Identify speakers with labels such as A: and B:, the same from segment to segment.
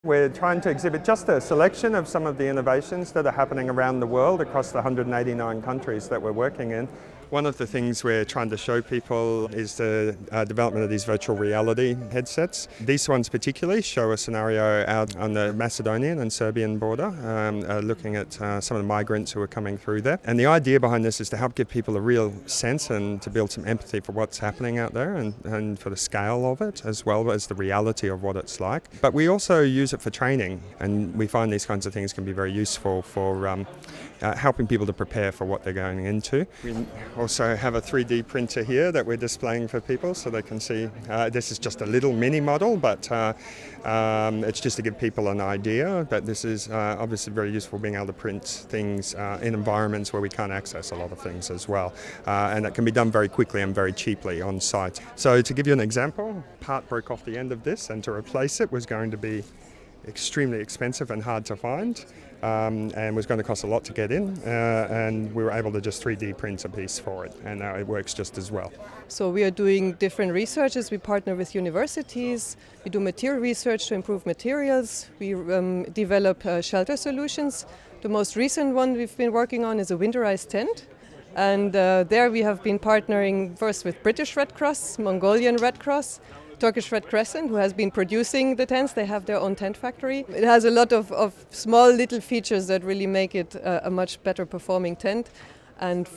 A: We're trying to exhibit just a selection of some of the innovations that are happening around the world across the 189 countries that we're working in. One of the things we're trying to show people is the development of these virtual reality headsets. These ones particularly show a scenario out on the Macedonian and Serbian border, looking at some of the migrants who are coming through there. And the idea behind this is to help give people a real sense and to build some empathy for what's happening out there and for the scale of it, as well as the reality of what it's like. But we also use it for training, and we find these kinds of things can be very useful for helping people to prepare for what they're going into. We also have a 3D printer here that we're displaying for people so they can see. This is just a little mini model, but it's just to give people an idea. But this is obviously very useful, being able to print things in environments where we can't access a lot of things as well. And it can be done very quickly and very cheaply on site. So to give you an example, part broke off the end of this, and to replace it was going to be extremely expensive and hard to find. And was going to cost a lot to get in, and we were able to just 3D print a piece for it, and now it works just as well.
B: So we are doing different researches. We partner with universities, we do material research to improve materials, we develop shelter solutions. The most recent one we've been working on is a winterized tent, and there we have been partnering first with British Red Cross, Mongolian Red Cross, Turkish Red Crescent, who has been producing the tents. They have their own tent factory. It has a lot of small little features that really make it a much better performing tent. And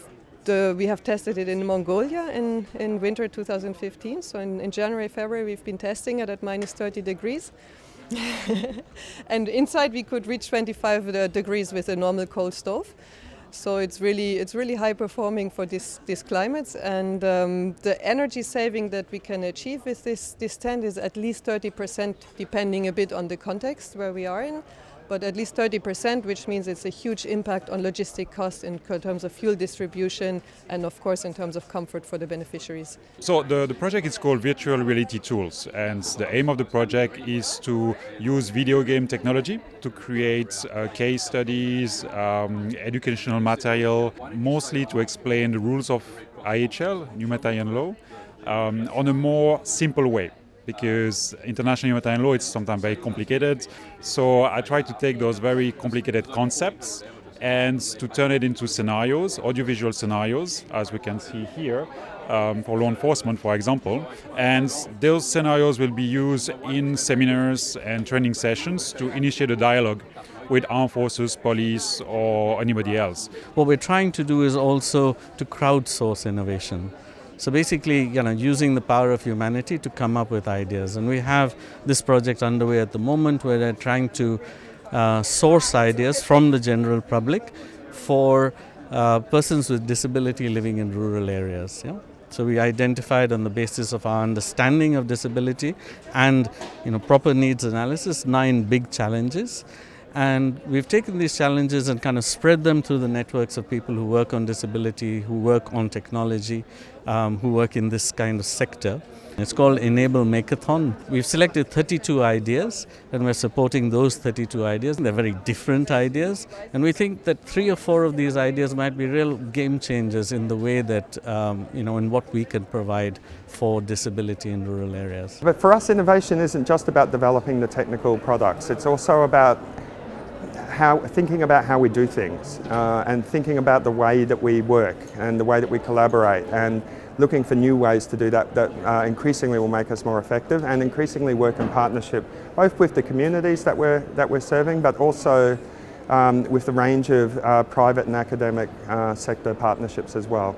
B: we have tested it in Mongolia in winter 2015. So in January, February, we've been testing it at minus 30 degrees. And inside we could reach 25 degrees with a normal coal stove. So it's really high performing for these climates, and the energy saving that we can achieve with this tent is at least 30%, depending a bit on the context where we are in, but at least 30%, which means it's a huge impact on logistic costs in terms of fuel distribution and of course in terms of comfort for the beneficiaries.
C: So the project is called Virtual Reality Tools, and the aim of the project is to use video game technology to create case studies, educational material, mostly to explain the rules of IHL, humanitarian law, on a more simple way. Because international humanitarian law is sometimes very complicated. So I try to take those very complicated concepts and to turn it into scenarios, audiovisual scenarios, as we can see here, for law enforcement, for example. And those scenarios will be used in seminars and training sessions to initiate a dialogue with armed forces, police, or anybody else.
D: What we're trying to do is also to crowdsource innovation. So basically, using the power of humanity to come up with ideas. And we have this project underway at the moment where they're trying to source ideas from the general public for persons with disability living in rural areas. Yeah? So we identified, on the basis of our understanding of disability and proper needs analysis, 9 big challenges. And we've taken these challenges and kind of spread them through the networks of people who work on disability, who work on technology, who work in this kind of sector. It's called Enable Makeathon. We've selected 32 ideas, and we're supporting those 32 ideas. They're very different ideas, and we think that 3 or 4 of these ideas might be real game changers in the way that, in what we can provide for disability in rural areas.
A: But for us, innovation isn't just about developing the technical products. It's also about thinking about how we do things and thinking about the way that we work and the way that we collaborate, and looking for new ways to do that increasingly will make us more effective, and increasingly work in partnership both with the communities that we're serving, but also with the range of private and academic sector partnerships as well.